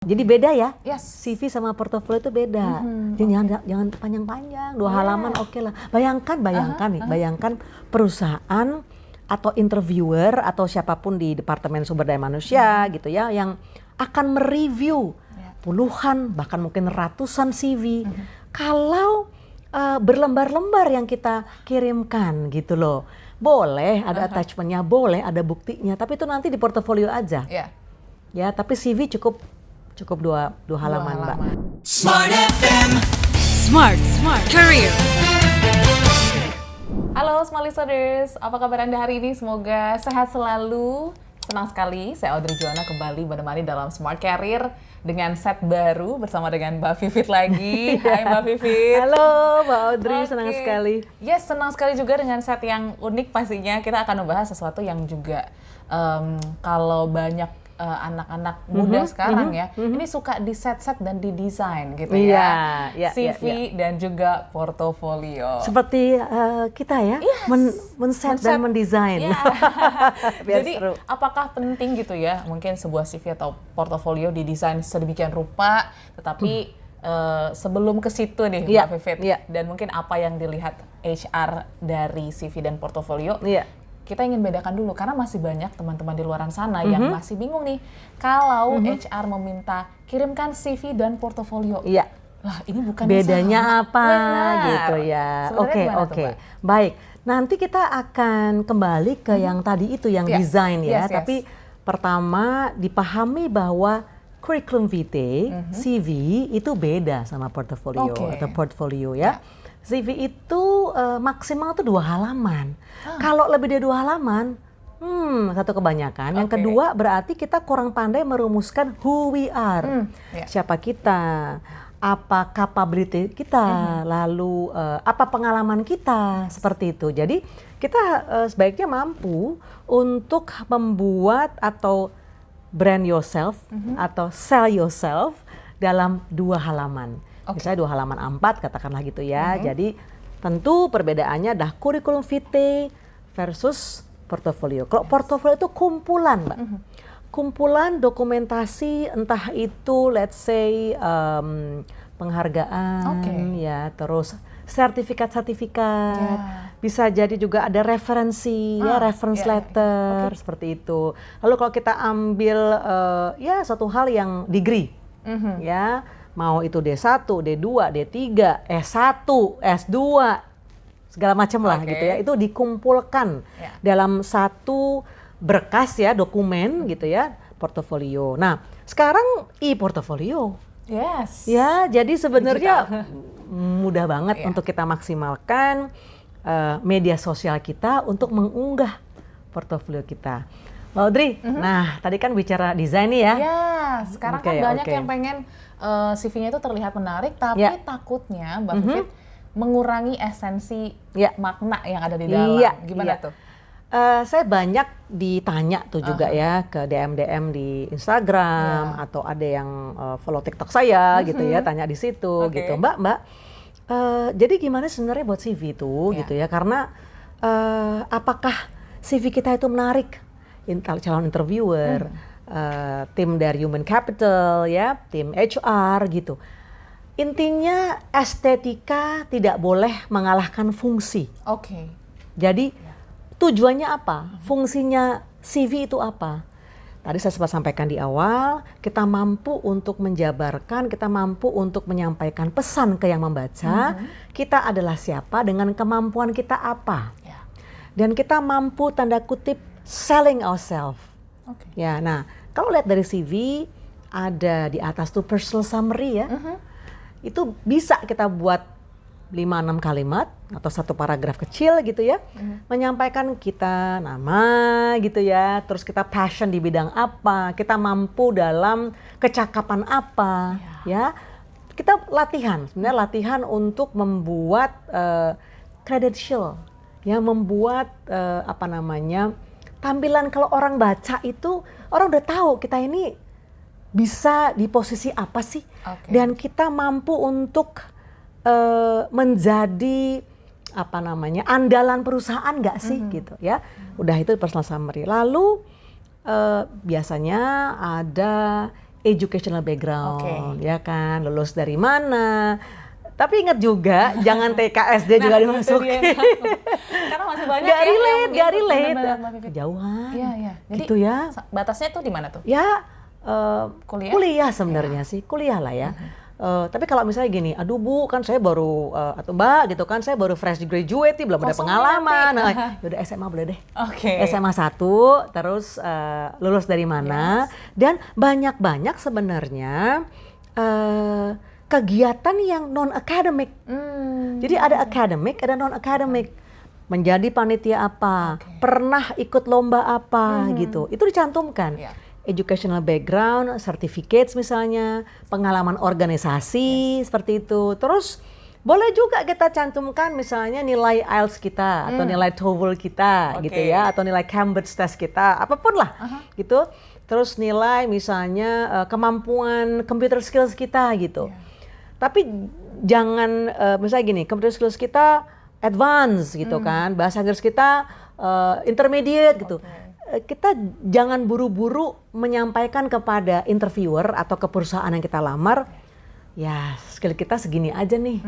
Jadi beda ya, Yes. CV sama portofolio itu beda. Jadi jangan panjang-panjang, 2 halaman oke lah. Bayangkan nih, bayangkan perusahaan atau interviewer atau siapapun di Departemen Sumber Daya Manusia gitu ya, yang akan mereview puluhan bahkan mungkin ratusan CV. Kalau berlembar-lembar yang kita kirimkan gitu loh. Boleh ada attachment-nya, boleh ada buktinya, tapi itu nanti di portofolio aja. Ya, tapi CV cukup dua halaman, Mbak. Smart FM. Smart Career. Halo Smart Listeners, apa kabar Anda hari ini? Semoga sehat selalu. Senang sekali, saya Audrey Joanna kembali menemani dalam Smart Career dengan set baru bersama dengan Mbak Vivit lagi. Hai Mbak Vivit. Halo Mbak Audrey, senang sekali. Yes, senang sekali juga dengan set yang unik pastinya. Kita akan membahas sesuatu yang juga kalau banyak anak-anak muda sekarang ya, ini suka di set-set dan didesain gitu ya, CV dan juga portofolio. Seperti kita ya, men-set dan mendesain. Jadi apakah penting gitu ya, mungkin sebuah CV atau portofolio didesain sedemikian rupa, tetapi sebelum ke situ nih Mbak Vivit, dan mungkin apa yang dilihat HR dari CV dan portofolio, kita ingin bedakan dulu karena masih banyak teman-teman di luaran sana yang masih bingung nih kalau HR meminta kirimkan CV dan portofolio. Lah ini bukan bedanya apa gitu ya. Oke. Baik. Nanti kita akan kembali ke yang tadi itu yang desain ya. Tapi pertama dipahami bahwa curriculum vitae, CV itu beda sama portofolio atau portfolio ya. CV itu maksimal tuh 2 halaman. Kalau lebih dari 2 halaman, satu kebanyakan. Yang kedua berarti kita kurang pandai merumuskan who we are. Siapa kita, apa capability kita, lalu apa pengalaman kita, seperti itu. Jadi kita sebaiknya mampu untuk membuat atau brand yourself atau sell yourself dalam 2 halaman. Misalnya 2 halaman A4 katakanlah gitu ya. Jadi tentu perbedaannya adalah curriculum vitae versus portofolio. Kalau portofolio itu kumpulan, Mbak. Kumpulan dokumentasi, entah itu let's say penghargaan ya, terus sertifikat. Bisa jadi juga ada referensi ya, reference letter seperti itu. Lalu kalau kita ambil ya satu hal yang degree ya, mau itu D1, D2, D3, S1, S2, segala macam lah gitu ya. Itu dikumpulkan dalam satu berkas ya, dokumen gitu ya, portofolio. Nah, sekarang e-portofolio. Ya, jadi sebenarnya mudah banget untuk kita maksimalkan media sosial kita untuk mengunggah portofolio kita. Mbak Audrey, nah tadi kan bicara desain nih ya. Sekarang kan banyak yang pengen CV-nya itu terlihat menarik, tapi takutnya Mbak Vivit mengurangi esensi makna yang ada di dalam. Gimana tuh? Saya banyak ditanya tuh juga ya ke DM di Instagram atau ada yang follow TikTok saya gitu ya, tanya di situ gitu. Mbak, jadi gimana sebenarnya buat CV itu gitu ya? Karena apakah CV kita itu menarik calon interviewer? Tim dari human capital ya, tim HR gitu. Intinya estetika tidak boleh mengalahkan fungsi. Jadi tujuannya apa? Fungsinya CV itu apa? Tadi saya sempat sampaikan di awal, kita mampu untuk menjabarkan, kita mampu untuk menyampaikan pesan ke yang membaca, kita adalah siapa dengan kemampuan kita apa. Dan kita mampu tanda kutip selling ourselves. Ya, nah kalau lihat dari CV ada di atas tuh personal summary ya, itu bisa kita buat 5-6 kalimat atau satu paragraf kecil gitu ya, menyampaikan kita nama gitu ya, terus kita passion di bidang apa, kita mampu dalam kecakapan apa, ya kita latihan, sebenarnya latihan untuk membuat credential, ya membuat tampilan kalau orang baca itu, orang udah tahu kita ini bisa di posisi apa sih. Dan kita mampu untuk menjadi andalan perusahaan nggak sih gitu ya. Udah itu personal summary. Lalu biasanya ada educational background, ya kan, lulus dari mana. Tapi ingat juga, jangan TK SD juga dimasukin. Karena masih banyak gak relate. Kejauhan. Iya. Jadi gitu ya. batasnya tuh di mana tuh? Ya, kuliah sebenarnya ya. sih, kuliah lah ya. Tapi kalau misalnya gini, aduh Bu, kan saya baru, atau Mbak gitu kan, saya baru fresh graduate nih, belum ada pengalaman. Nah, yaudah SMA boleh deh. SMA 1, terus lulus dari mana. Dan banyak-banyak sebenarnya kegiatan yang non-academic. Jadi ada academic, ada non-academic. Menjadi panitia apa, pernah ikut lomba apa gitu. Itu dicantumkan. Educational background, certificates misalnya, pengalaman organisasi seperti itu. Terus boleh juga kita cantumkan misalnya nilai IELTS kita atau nilai TOEFL kita gitu ya, atau nilai Cambridge test kita, apapun lah gitu. Terus nilai misalnya kemampuan computer skills kita gitu. Tapi jangan misalnya gini, computer skills kita advance gitu kan, bahasa Inggris kita intermediate gitu. Kita jangan buru-buru menyampaikan kepada interviewer atau ke perusahaan yang kita lamar, ya skill kita segini aja nih.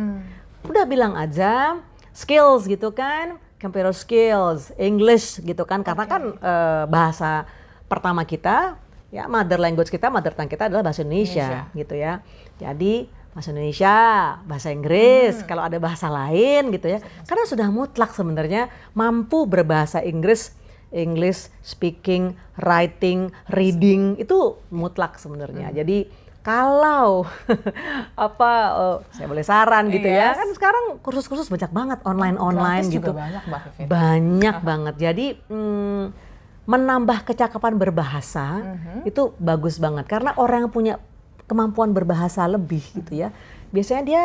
Udah bilang aja skills gitu kan, computer skills, English gitu kan, karena kan bahasa pertama kita, ya mother language kita, mother tongue kita adalah bahasa Indonesia. Gitu ya. Jadi bahasa Indonesia, bahasa Inggris, kalau ada bahasa lain gitu ya. Karena sudah mutlak sebenarnya mampu berbahasa Inggris, English speaking, writing, reading itu mutlak sebenarnya. Jadi kalau saya boleh saran gitu ya, kan sekarang kursus-kursus banyak banget online gitu. Juga banyak, Mbak Vivit. Banyak banget. Jadi menambah kecakapan berbahasa itu bagus banget karena orang yang punya kemampuan berbahasa lebih gitu ya, biasanya dia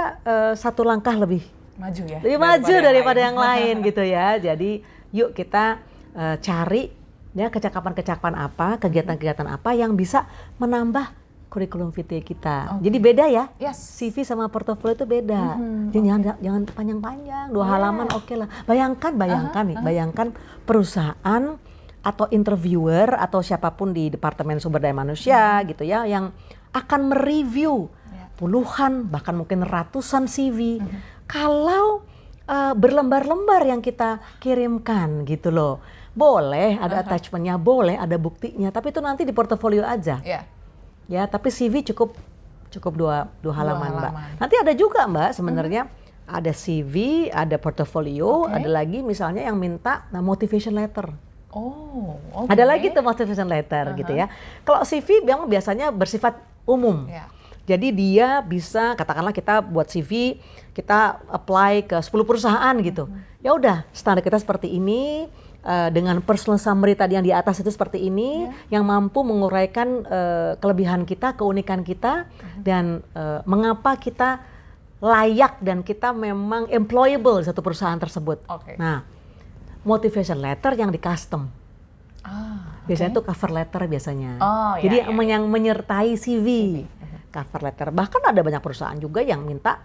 satu langkah lebih maju ya, lebih maju daripada yang lain gitu ya. Jadi yuk kita cari ya kecakapan apa, kegiatan-kegiatan apa yang bisa menambah kurikulum vitae kita. Jadi beda ya, CV sama portofolio itu beda. Jadi jangan panjang-panjang, 2 halaman oke lah. Bayangkan perusahaan atau interviewer atau siapapun di Departemen Sumber Daya Manusia gitu ya, yang akan mereview puluhan bahkan mungkin ratusan CV. Kalau berlembar-lembar yang kita kirimkan gitu loh, boleh ada attachmentnya, boleh ada buktinya, tapi itu nanti di portofolio aja. Ya, tapi CV cukup 2 halaman, Mbak. Nanti ada juga Mbak sebenarnya ada CV, ada portofolio, ada lagi misalnya yang minta motivation letter. Ada lagi tuh motivation letter gitu ya. Kalau CV memang biasanya bersifat umum. Jadi dia bisa, katakanlah kita buat CV, kita apply ke 10 perusahaan gitu. Ya udah, standar kita seperti ini, dengan personal summary tadi yang di atas itu seperti ini, yang mampu menguraikan kelebihan kita, keunikan kita, dan mengapa kita layak dan kita memang employable di satu perusahaan tersebut. Nah, motivation letter yang di custom. Biasanya itu cover letter biasanya. Jadi yang menyertai CV. Cover letter. Bahkan ada banyak perusahaan juga yang minta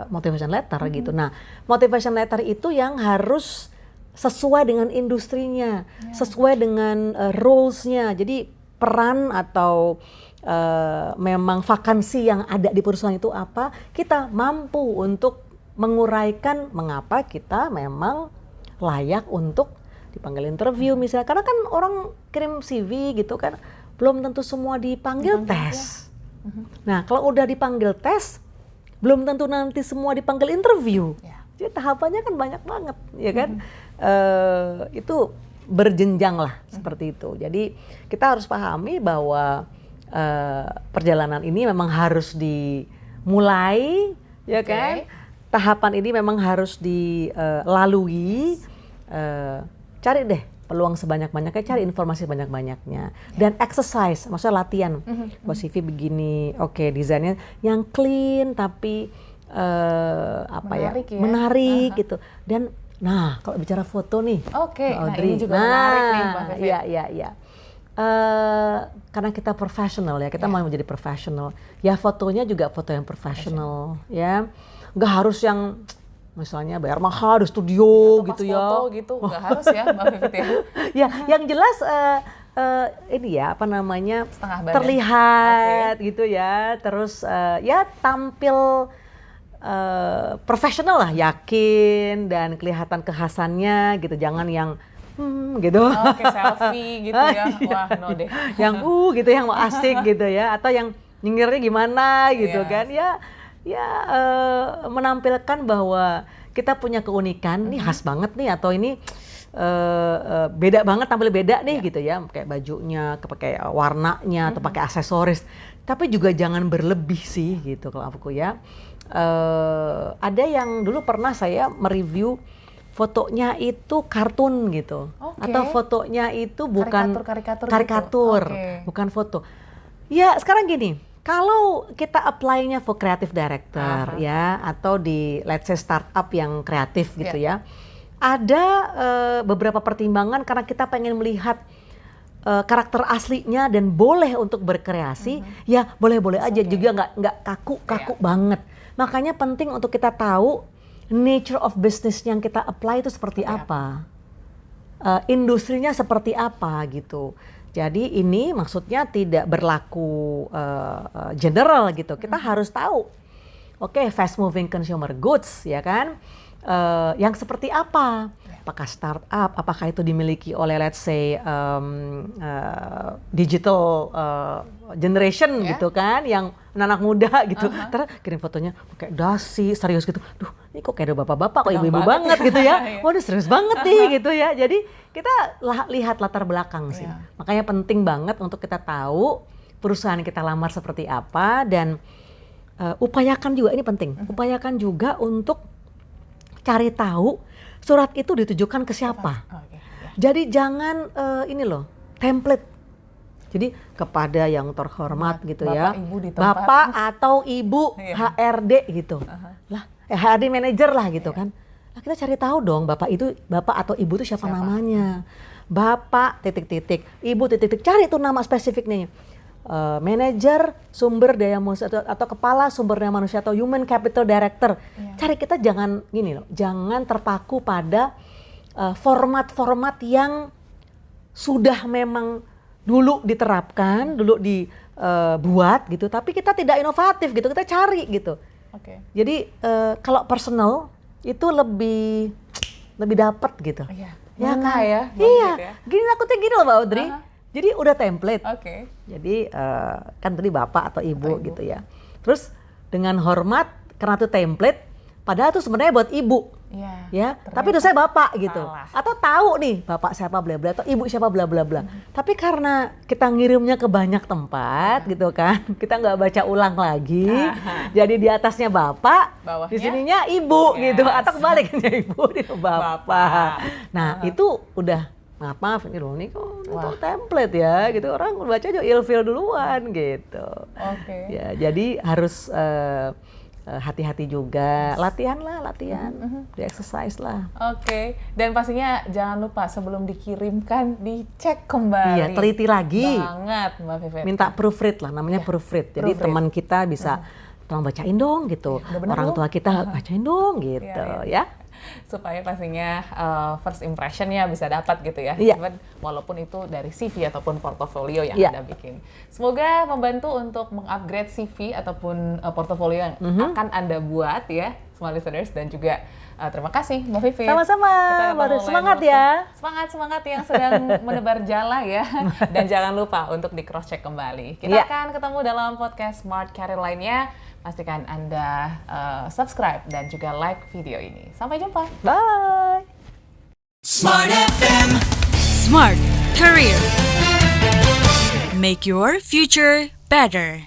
motivation letter gitu. Nah, motivation letter itu yang harus sesuai dengan industrinya, sesuai dengan roles-nya. Jadi peran atau memang vakansi yang ada di perusahaan itu apa, kita mampu untuk menguraikan mengapa kita memang layak untuk dipanggil interview misalnya. Karena kan orang kirim CV gitu kan, belum tentu semua dipanggil tes. Nah, kalau udah dipanggil tes, belum tentu nanti semua dipanggil interview. Jadi tahapannya kan banyak banget, ya kan? Itu berjenjang lah seperti itu. Jadi kita harus pahami bahwa perjalanan ini memang harus dimulai, ya kan? Tahapan ini memang harus dilalui. Cari deh peluang sebanyak-banyaknya, cari informasi banyak-banyaknya, dan exercise, maksudnya latihan. Buat CV begini, desainnya yang clean tapi menarik gitu. Dan nah kalau bicara foto nih, nah ini juga menarik nih, Mbak Vivit. Iya. Karena kita profesional ya, kita mau menjadi profesional. Ya fotonya juga foto yang profesional, ya. Nggak harus yang misalnya bayar mahal di studio gitu ya. Foto gitu nggak harus ya, Mbak Vivit ya. Ya, yang jelas ini ya apa namanya setengah badan terlihat gitu ya, terus ya tampil profesional lah, yakin dan kelihatan kekhasannya gitu, jangan yang gitu. Oke, selfie gitu ya, wah no deh. Yang gitu, yang mau asik gitu ya, atau yang nyengirnya gimana gitu kan ya menampilkan bahwa kita punya keunikan, nih khas banget nih, atau ini beda banget, tampil beda nih gitu ya, kayak bajunya, pakai warnanya atau pakai aksesoris, tapi juga jangan berlebih sih gitu kalau aku ya. Ada yang dulu pernah saya mereview fotonya itu kartun gitu, atau fotonya itu bukan karikatur gitu. Bukan foto. Ya sekarang gini, kalau kita apply-nya for creative director ya, atau di let's say startup yang kreatif gitu ya, ada beberapa pertimbangan karena kita pengen melihat karakter aslinya dan boleh untuk berkreasi, ya boleh-boleh aja, juga nggak kaku banget. Makanya penting untuk kita tahu nature of business yang kita apply itu seperti apa, industrinya seperti apa gitu. Jadi ini maksudnya tidak berlaku general gitu. Kita harus tahu, fast moving consumer goods ya kan, yang seperti apa. Apakah startup, apakah itu dimiliki oleh let's say digital generation gitu kan, yang anak muda gitu. Terus kirim fotonya pakai dasi serius gitu. Duh, ini kok kayak ada bapak-bapak, kok ibu-ibu banget gitu ya. Wah, ini serius banget nih gitu ya. Jadi kita lihat latar belakang sih. Makanya penting banget untuk kita tahu perusahaan kita lamar seperti apa, dan upayakan juga, ini penting. Upayakan juga untuk cari tahu surat itu ditujukan ke siapa. Jadi jangan ini loh, template. Jadi kepada yang terhormat gitu ya, bapak atau ibu HRD gitu. Lah, HRD manager lah gitu kan. Nah, kita cari tahu dong bapak atau ibu itu siapa namanya. Bapak titik-titik, ibu titik-titik, cari tuh nama spesifiknya. Manajer sumber daya manusia atau kepala sumber daya manusia atau human capital director. Cari, kita jangan gini loh, jangan terpaku pada format-format yang sudah memang dulu diterapkan, dulu dibuat gitu, tapi kita tidak inovatif gitu, kita cari gitu. Jadi kalau personal itu lebih dapat gitu. Ya kan? Iya. Gini takutnya gini loh Mbak Audrey. Jadi udah template. Jadi kan tadi bapak atau ibu gitu ya. Terus dengan hormat karena itu template, padahal itu sebenarnya buat ibu. Ya, tapi itu saya bapak gitu. Atau tahu nih bapak siapa bla bla atau ibu siapa bla bla bla. Tapi karena kita ngirimnya ke banyak tempat gitu kan, kita nggak baca ulang lagi. Jadi di atasnya bapak, bawahnya, di sininya ibu gitu, atau kebaliknya ibu di bapak. Nah itu udah maaf ini loh, ini kok itu template ya gitu, orang baca aja ilfil duluan gitu. Ya jadi harus hati-hati juga, latihan, di exercise lah. Dan pastinya jangan lupa sebelum dikirimkan dicek kembali. Iya, teliti lagi. Banget Mbak Vivette. Minta proofread lah, namanya proofread. Jadi teman kita bisa tolong bacain dong gitu. Orang tua kita bacain dong gitu ya. Supaya pastinya first impression-nya bisa dapat gitu ya. Even walaupun itu dari CV ataupun portofolio yang Anda bikin. Semoga membantu untuk mengupgrade CV ataupun portofolio yang akan Anda buat ya, semua listeners, dan juga terima kasih Mbak Vivi. Sama-sama. Semangat ya. Semangat yang sedang menebar jala ya. Dan jangan lupa untuk di cross check kembali. Kita akan ketemu dalam podcast Smart Career lainnya. Pastikan Anda subscribe dan juga like video ini. Sampai jumpa. Bye. Smart FM. Smart Career. Make your future better.